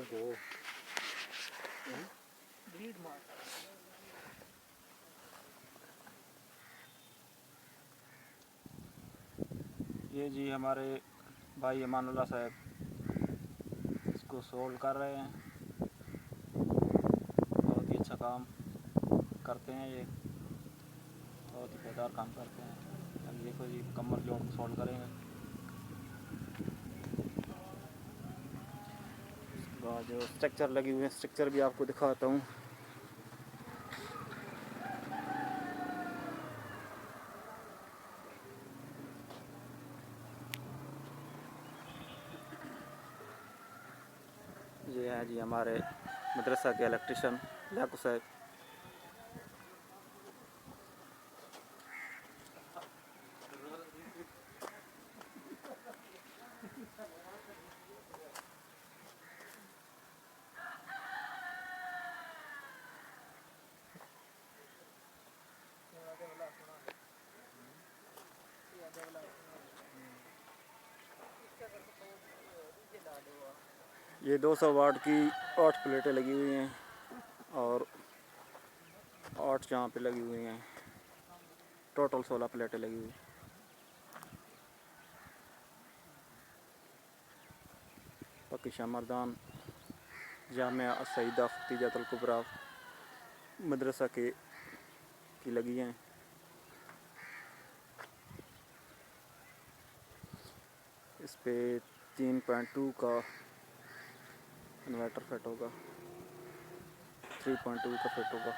let's go. Bleed mark. ये जी हमारे भाई अमानुल्लाह साहब इसको सोल्व कर रहे हैं। बहुत ही अच्छा काम करते हैं ये, बहुत ही बेहतर काम करते हैं। अब देखो जी मुकम्मल जोड़ को सोल्व करेंगे। उसके बाद जो स्ट्रक्चर लगी हुई है, स्ट्रक्चर भी आपको दिखाता हूँ। ये है जी हमारे मदरसा के इलेक्ट्रिशियन याकूब साहब। ये 200 वाट की 8 प्लेटें लगी हुई हैं और 8 यहाँ पे लगी हुई हैं। टोटल 16 प्लेटें लगी हुई। पक्की शामरदान जामिया सईदा खतीजतुल कुबरा मदरसा की लगी हैं। इस पे 3.2 का इन्वर्टर फिट होगा, 3.2 का फिट होगा।